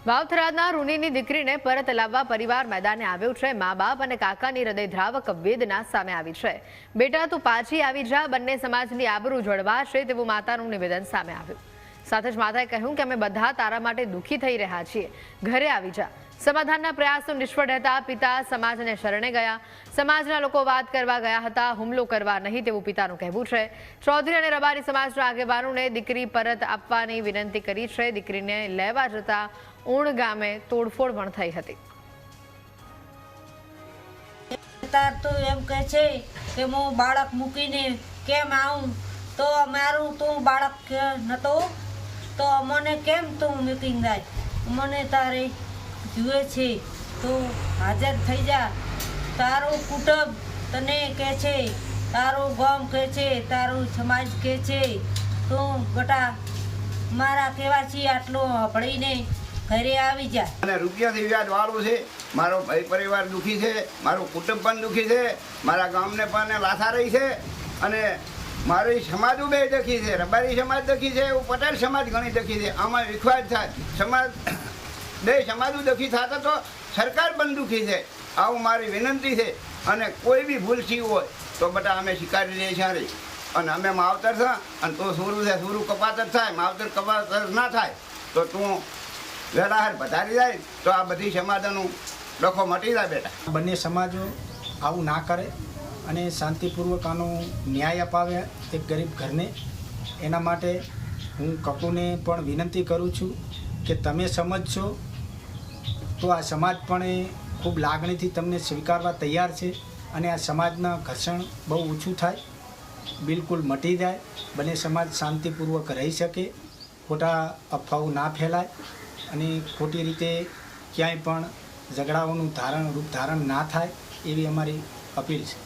વાવથરાદના રૂનીની દીકરીને પરત લાવવા પરિવાર મેદાને આવ્યો છે। મા બાપ અને કાકાની હૃદયદ્રાવક વેદના સામે આવી છે। બેટા તું પાછી આવી જા, બંને સમાજની આબરૂ જળવાશે તેવું માતાનું નિવેદન સામે આવ્યું। સાથે જ માતાએ કહ્યું કે અમે બધા તારા માટે દુઃખી થઈ રહ્યા છીએ, ઘરે આવી જા। સમાધાનના પ્રયાસો નિષ્ફળ રહેતા પિતા સમાજને શરણે ગયા। સમાજના લોકો વાત કરવા ગયા હતા, હુમલો કરવા નહીં તેવું પિતાનું કહેવું છે। ચૌધરી અને રબારી સમાજના આગેવાનોને દીકરી પરત આપવાની વિનંતી કરી છે। દીકરીને લેવા જતા ઊણ ગામે તોડફોડ પણ થઈ હતી। તાર તો એમ કહે છે કે હું બાળક મૂકીને કેમ આવું, તો મારું તું બાળક નતો તો મને કેમ તું મૂકીને જાય, મને તારે જુએ છે તો હાજર થઈ જા। તારું કુટુંબ તને કહે છે, તારું ગામ કહે છે, તારું સમાજ કહે છે, તું બેટા મારા કહેવાથી આટલું હપડીને ઘરે આવી જા। અને રૂપિયાથી વ્યાજ વાળું છે, મારો ભાઈ પરિવાર દુઃખી છે, મારું કુટુંબ પણ દુઃખી છે, મારા ગામને પણ લાથા રહી છે, અને મારી સમાજ બે દુઃખી છે। રબારી સમાજ દુઃખી છે, પટેલ સમાજ ઘણી દુઃખી છે। આમાં વિખવાદ થાય, સમાજ બે સમાજો દુઃખી થતા તો સરકાર પણ દુઃખી છે। આવું મારી વિનંતી છે, અને કોઈ બી ભૂલ થઈ હોય તો બેટા અમે સ્વીકારી લઈએ છીએ, અને અમે માવતર છે, અને તું સુરું છે, સુરું કપાતર થાય, માવતર કપાતર ના થાય તો તું વેલાહાર વધારી જાય તો આ બધી સમાજોનું ડખો મટી જાય બેટા। બંને સમાજો આવું ના કરે અને શાંતિપૂર્વક આનો ન્યાય અપાવે એક ગરીબ ઘરને। એના માટે હું કકુને પણ વિનંતી કરું છું કે તમે સમજશો તો આ સમાજ પણ ખૂબ લાગણીથી તમને સ્વીકારવા તૈયાર છે, અને આ સમાજના ઘર્ષણ બહુ ઓછું થાય, બિલકુલ મટી જાય, બંને સમાજ શાંતિપૂર્વક રહી શકે, ખોટા અફવાઓ ના ફેલાય અને ખોટી રીતે ક્યાંય પણ ઝઘડાઓનું રૂપ ધારણ ના થાય એવી અમારી અપીલ છે।